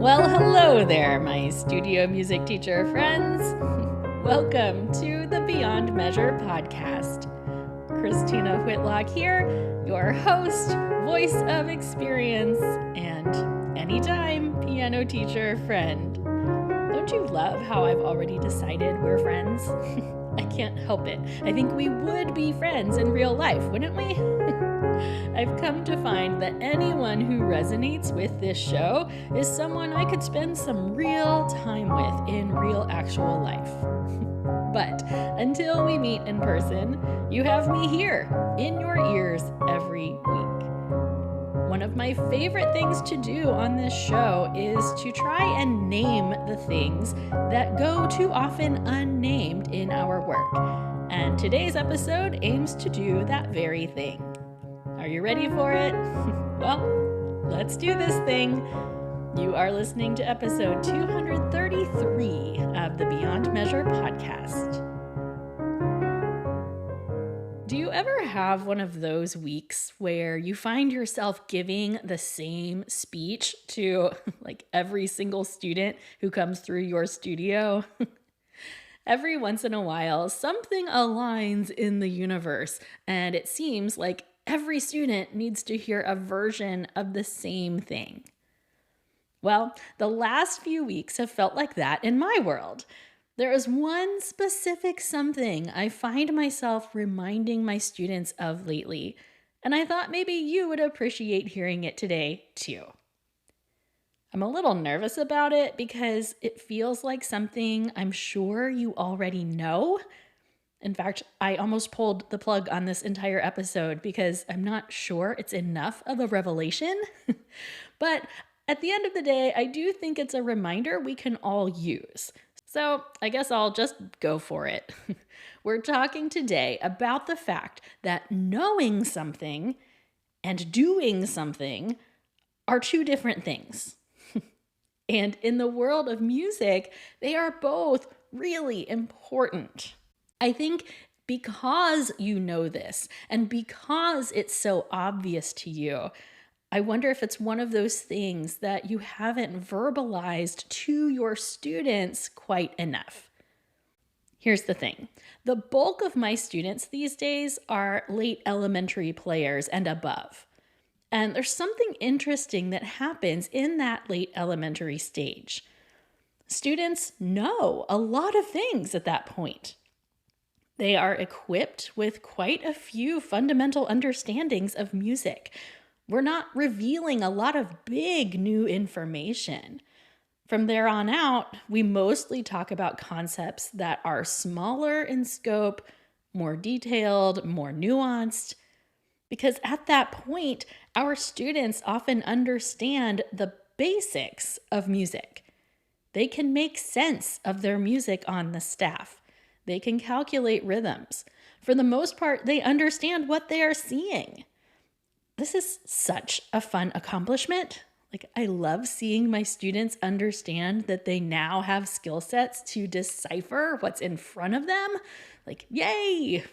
Well, hello there, my studio music teacher friends. Welcome to the Beyond Measure podcast. Christina Whitlock here, your host, voice of experience, and anytime piano teacher friend. Don't you love how I've already decided we're friends? I can't help it. I think we would be friends in real life, wouldn't we? I've come to find that anyone who resonates with this show is someone I could spend some real time with in real actual life. But until we meet in person, you have me here in your ears every week. One of my favorite things to do on this show is to try and name the things that go too often unnamed in our work. And today's episode aims to do that very thing. Are you ready for it? Well, let's do this thing. You are listening to episode 233 of the Beyond Measure podcast. Do you ever have one of those weeks where you find yourself giving the same speech to every single student who comes through your studio? Every once in a while, something aligns in the universe, and it seems like every student needs to hear a version of the same thing. Well, the last few weeks have felt like that in my world. There is one specific something I find myself reminding my students of lately, and I thought maybe you would appreciate hearing it today too. I'm a little nervous about it because it feels like something I'm sure you already know. In fact, I almost pulled the plug on this entire episode because I'm not sure it's enough of a revelation. But at the end of the day, I do think it's a reminder we can all use. So I guess I'll just go for it. We're talking today about the fact that knowing something and doing something are two different things. And in the world of music, they are both really important. I think because you know this and because it's so obvious to you, I wonder if it's one of those things that you haven't verbalized to your students quite enough. Here's the thing. The bulk of my students these days are late elementary players and above. And there's something interesting that happens in that late elementary stage. Students know a lot of things at that point. They are equipped with quite a few fundamental understandings of music. We're not revealing a lot of big new information. From there on out, we mostly talk about concepts that are smaller in scope, more detailed, more nuanced. Because at that point, our students often understand the basics of music. They can make sense of their music on the staff. They can calculate rhythms. For the most part, they understand what they are seeing. This is such a fun accomplishment. I love seeing my students understand that they now have skill sets to decipher what's in front of them. Yay!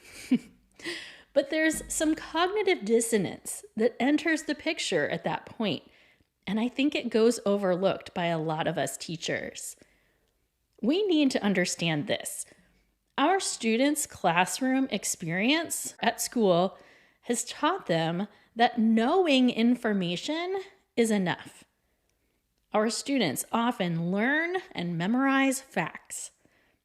But there's some cognitive dissonance that enters the picture at that point, and I think it goes overlooked by a lot of us teachers. We need to understand this. Our students' classroom experience at school has taught them that knowing information is enough. Our students often learn and memorize facts.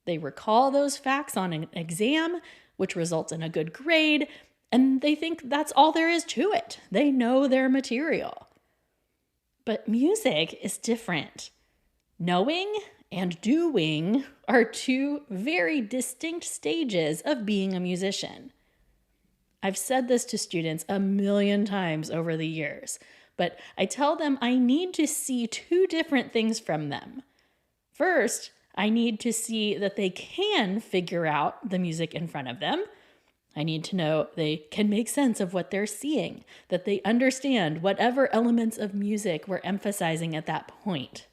They recall those facts on an exam, which results in a good grade, and they think that's all there is to it. They know their material. But music is different. Knowing and doing are two very distinct stages of being a musician. I've said this to students a million times over the years, but I tell them I need to see two different things from them. First, I need to see that they can figure out the music in front of them. I need to know they can make sense of what they're seeing, that they understand whatever elements of music we're emphasizing at that point.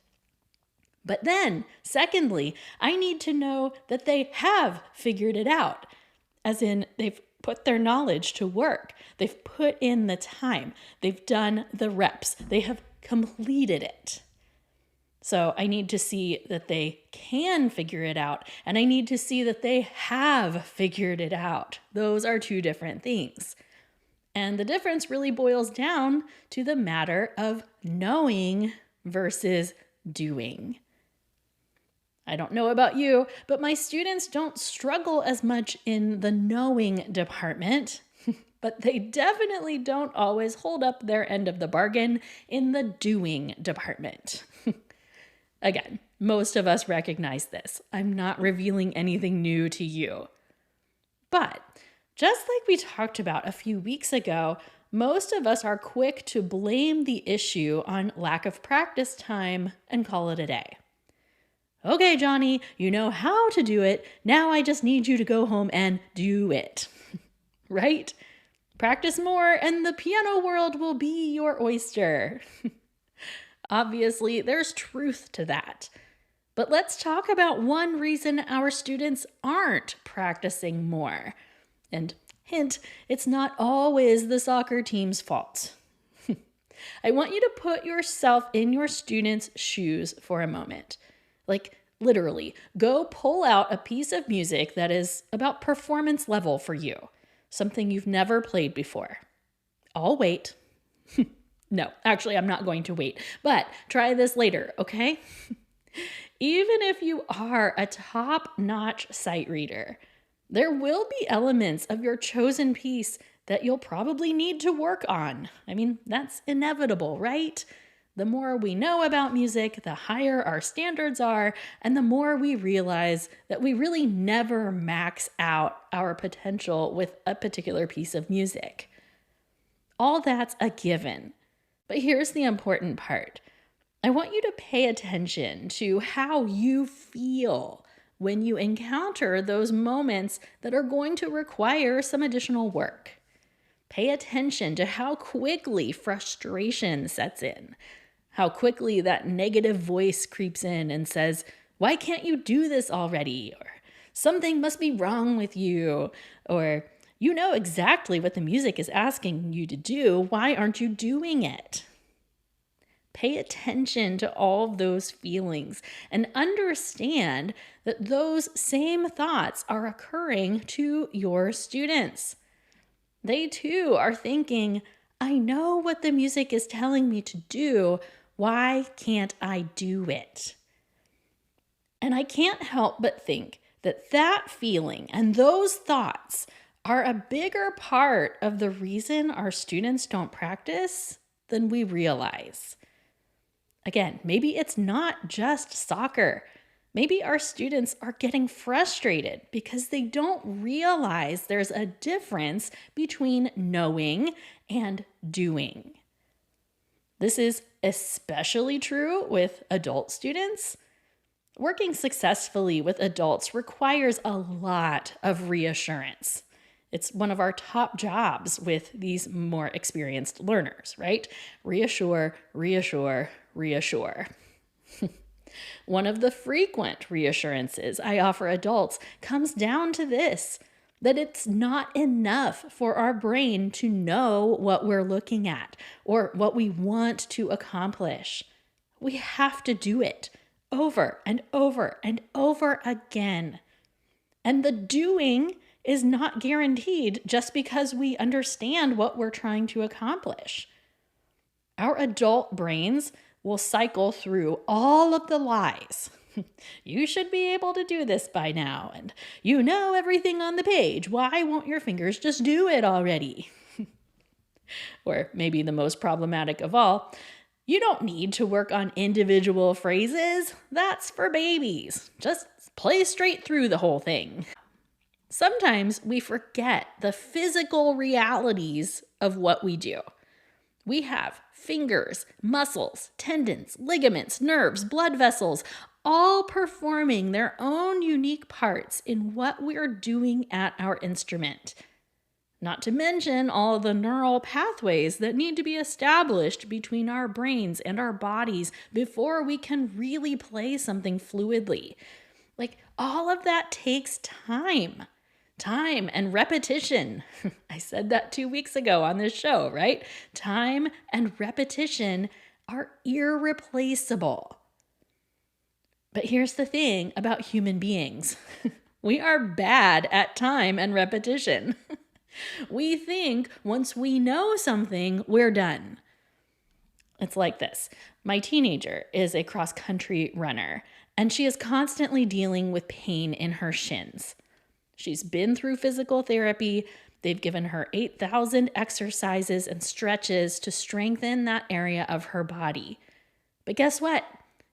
But then, secondly, I need to know that they have figured it out, as in they've put their knowledge to work. They've put in the time. They've done the reps. They have completed it. So I need to see that they can figure it out, and I need to see that they have figured it out. Those are two different things. And the difference really boils down to the matter of knowing versus doing. I don't know about you, but my students don't struggle as much in the knowing department, but they definitely don't always hold up their end of the bargain in the doing department. Again, most of us recognize this. I'm not revealing anything new to you. But just like we talked about a few weeks ago, most of us are quick to blame the issue on lack of practice time and call it a day. Okay, Johnny, you know how to do it. Now I just need you to go home and do it. Right? Practice more and the piano world will be your oyster. Obviously, there's truth to that. But let's talk about one reason our students aren't practicing more. And hint, it's not always the soccer team's fault. I want you to put yourself in your students' shoes for a moment. Like, literally, go pull out a piece of music that is about performance level for you, something you've never played before. I'll wait. No, actually, I'm not going to wait, but try this later, okay? Even if you are a top-notch sight reader, there will be elements of your chosen piece that you'll probably need to work on. I mean, that's inevitable, right? The more we know about music, the higher our standards are, and the more we realize that we really never max out our potential with a particular piece of music. All that's a given. But here's the important part. I want you to pay attention to how you feel when you encounter those moments that are going to require some additional work. Pay attention to how quickly frustration sets in, how quickly that negative voice creeps in and says, "Why can't you do this already?" Or "Something must be wrong with you," or "You know exactly what the music is asking you to do. Why aren't you doing it?" Pay attention to all of those feelings and understand that those same thoughts are occurring to your students. They too are thinking, "I know what the music is telling me to do. Why can't I do it?" And I can't help but think that that feeling and those thoughts are a bigger part of the reason our students don't practice than we realize. Again, maybe it's not just soccer. Maybe our students are getting frustrated because they don't realize there's a difference between knowing and doing. This is especially true with adult students. Working successfully with adults requires a lot of reassurance. It's one of our top jobs with these more experienced learners, right? Reassure, reassure, reassure. One of the frequent reassurances I offer adults comes down to this, that it's not enough for our brain to know what we're looking at or what we want to accomplish. We have to do it over and over and over again. And the doing is not guaranteed just because we understand what we're trying to accomplish. Our adult brains will cycle through all of the lies. You should be able to do this by now, and you know everything on the page. Why won't your fingers just do it already? Or maybe the most problematic of all, you don't need to work on individual phrases. That's for babies. Just play straight through the whole thing. Sometimes we forget the physical realities of what we do. We have fingers, muscles, tendons, ligaments, nerves, blood vessels, all performing their own unique parts in what we're doing at our instrument. Not to mention all the neural pathways that need to be established between our brains and our bodies before we can really play something fluidly. Like, all of that takes time. Time and repetition. I said that 2 weeks ago on this show, right? Time and repetition are irreplaceable. But here's the thing about human beings. We are bad at time and repetition. We think once we know something, we're done. It's like this. My teenager is a cross-country runner, and she is constantly dealing with pain in her shins. She's been through physical therapy. They've given her 8,000 exercises and stretches to strengthen that area of her body. But guess what?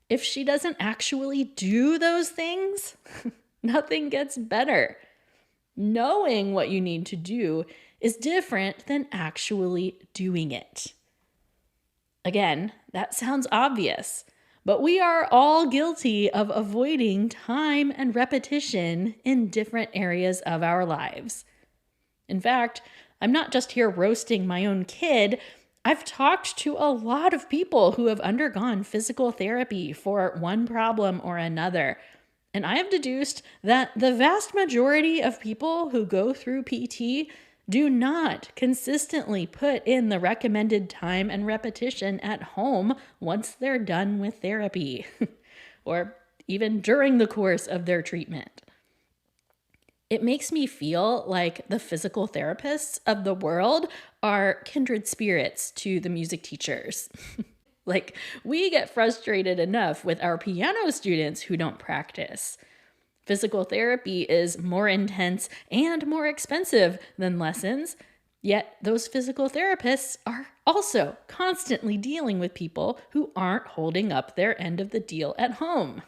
If she doesn't actually do those things, nothing gets better. Knowing what you need to do is different than actually doing it. Again, that sounds obvious, but we are all guilty of avoiding time and repetition in different areas of our lives. In fact, I'm not just here roasting my own kid. I've talked to a lot of people who have undergone physical therapy for one problem or another. And I have deduced that the vast majority of people who go through PT do not consistently put in the recommended time and repetition at home once they're done with therapy, or even during the course of their treatment. It makes me feel like the physical therapists of the world are kindred spirits to the music teachers. Like, we get frustrated enough with our piano students who don't practice. Physical therapy is more intense and more expensive than lessons, yet those physical therapists are also constantly dealing with people who aren't holding up their end of the deal at home.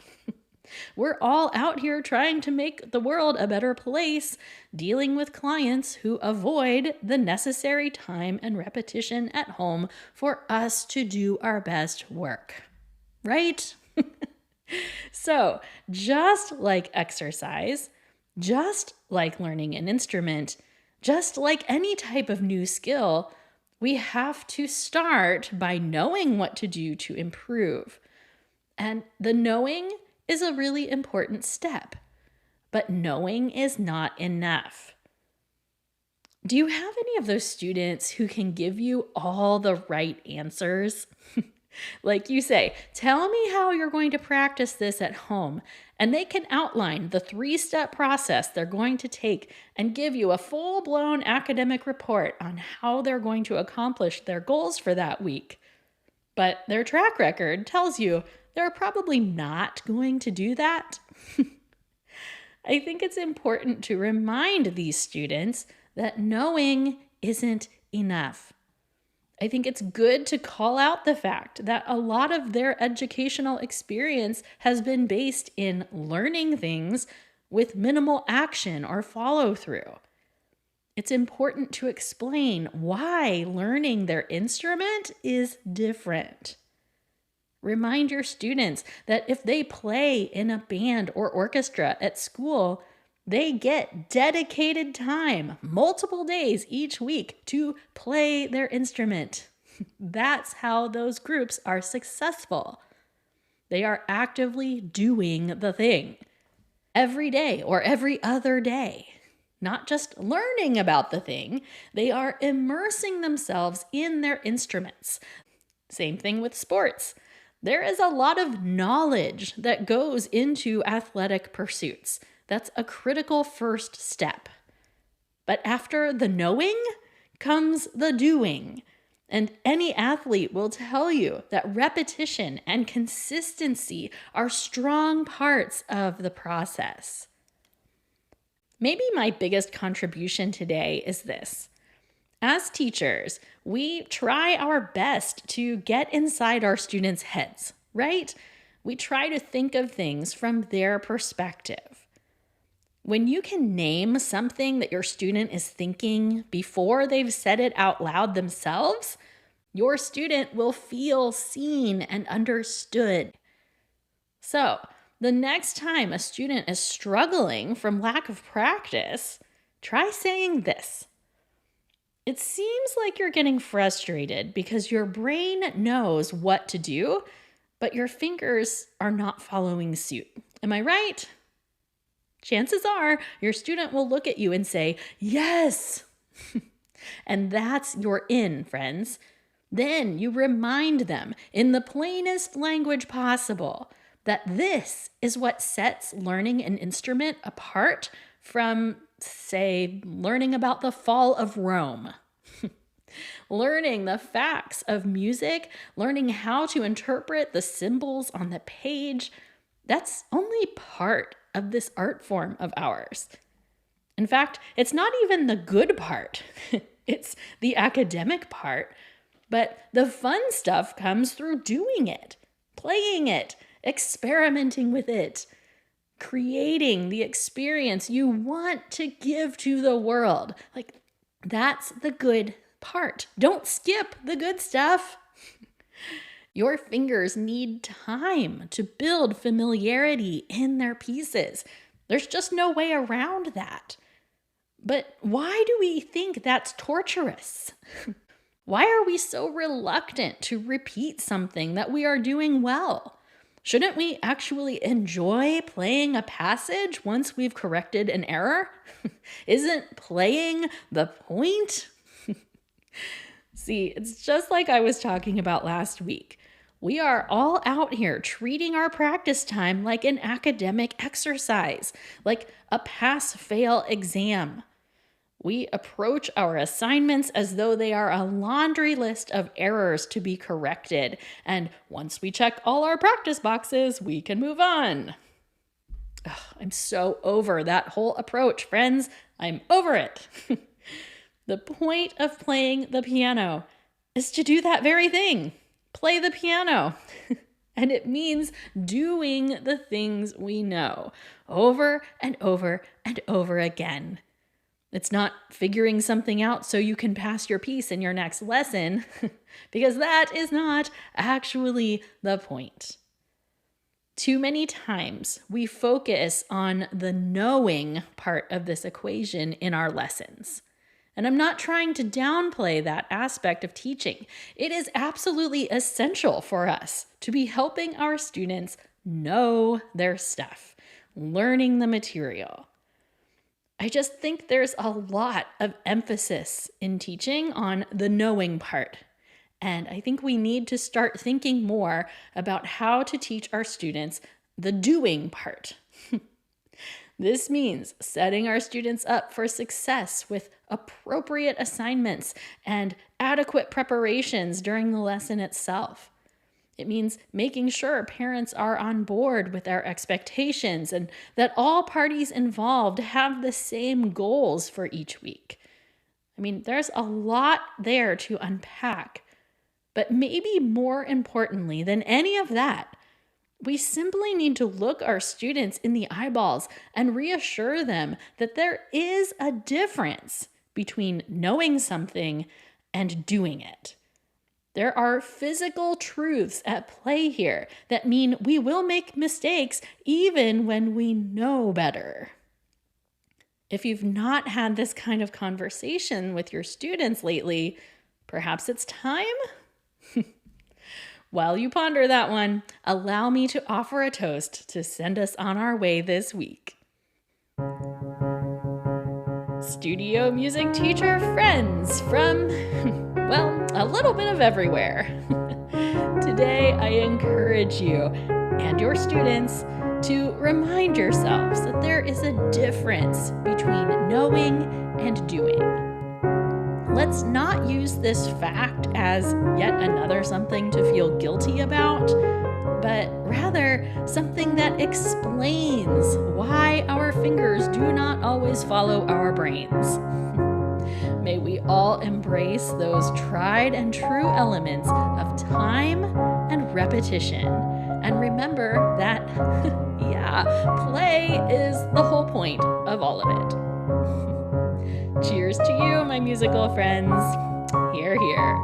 We're all out here trying to make the world a better place, dealing with clients who avoid the necessary time and repetition at home for us to do our best work. Right? So, just like exercise, just like learning an instrument, just like any type of new skill, we have to start by knowing what to do to improve. And the knowing is a really important step, but knowing is not enough. Do you have any of those students who can give you all the right answers? Like you say, tell me how you're going to practice this at home, and they can outline the 3-step process they're going to take and give you a full-blown academic report on how they're going to accomplish their goals for that week. But their track record tells you they're probably not going to do that. I think it's important to remind these students that knowing isn't enough. I think it's good to call out the fact that a lot of their educational experience has been based in learning things with minimal action or follow-through. It's important to explain why learning their instrument is different. Remind your students that if they play in a band or orchestra at school, they get dedicated time, multiple days each week, to play their instrument. That's how those groups are successful. They are actively doing the thing every day or every other day. Not just learning about the thing, they are immersing themselves in their instruments. Same thing with sports. There is a lot of knowledge that goes into athletic pursuits. That's a critical first step. But after the knowing comes the doing. And any athlete will tell you that repetition and consistency are strong parts of the process. Maybe my biggest contribution today is this. As teachers, we try our best to get inside our students' heads, right? We try to think of things from their perspective. When you can name something that your student is thinking before they've said it out loud themselves, your student will feel seen and understood. So, the next time a student is struggling from lack of practice, try saying this. It seems like you're getting frustrated because your brain knows what to do, but your fingers are not following suit. Am I right? Chances are your student will look at you and say, yes. And that's your in, friends. Then you remind them in the plainest language possible. that this is what sets learning an instrument apart from, say, learning about the fall of Rome. Learning the facts of music, learning how to interpret the symbols on the page, that's only part of this art form of ours. In fact, it's not even the good part. It's the academic part. But the fun stuff comes through doing it, playing it, experimenting with it, creating the experience you want to give to the world. Like, that's the good part. Don't skip the good stuff. Your fingers need time to build familiarity in their pieces. There's just no way around that. But why do we think that's torturous? Why are we so reluctant to repeat something that we are doing well? Shouldn't we actually enjoy playing a passage once we've corrected an error? Isn't playing the point? See, it's just like I was talking about last week. We are all out here treating our practice time like an academic exercise, like a pass-fail exam. We approach our assignments as though they are a laundry list of errors to be corrected, and once we check all our practice boxes, we can move on. Ugh, I'm so over that whole approach, friends. I'm over it. The point of playing the piano is to do that very thing. Play the piano. And it means doing the things we know over and over and over again. It's not figuring something out so you can pass your piece in your next lesson, because that is not actually the point. Too many times we focus on the knowing part of this equation in our lessons. And I'm not trying to downplay that aspect of teaching. It is absolutely essential for us to be helping our students know their stuff, learning the material. I just think there's a lot of emphasis in teaching on the knowing part. And I think we need to start thinking more about how to teach our students the doing part. This means setting our students up for success with appropriate assignments and adequate preparations during the lesson itself. It means making sure parents are on board with our expectations and that all parties involved have the same goals for each week. I mean, there's a lot there to unpack, but maybe more importantly than any of that, we simply need to look our students in the eyeballs and reassure them that there is a difference between knowing something and doing it. There are physical truths at play here that mean we will make mistakes even when we know better. If you've not had this kind of conversation with your students lately, perhaps it's time? While you ponder that one, allow me to offer a toast to send us on our way this week. Studio music teacher friends from, well, a little bit of everywhere. Today, I encourage you and your students to remind yourselves that there is a difference between knowing and doing. Let's not use this fact as yet another something to feel guilty about, but rather something that explains why our fingers do not always follow our brains. May we all embrace those tried and true elements of time and repetition, and remember that, play is the whole point of all of it. Cheers to you, my musical friends. Hear, hear.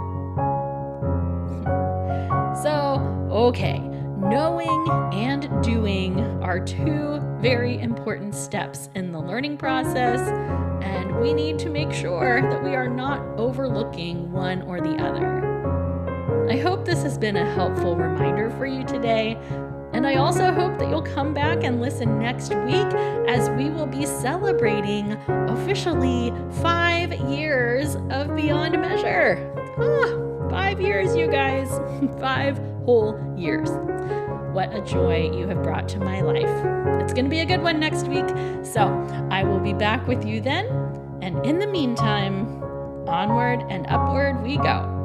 So, okay, knowing and doing are two very important steps in the learning process, and we need to make sure that we are not overlooking one or the other. I hope this has been a helpful reminder for you today. And I also hope that you'll come back and listen next week as we will be celebrating officially 5 years of Beyond Measure. 5 years, you guys. 5 whole years. what a joy you have brought to my life. It's going to be a good one next week, so I will be back with you then. And in the meantime, onward and upward we go.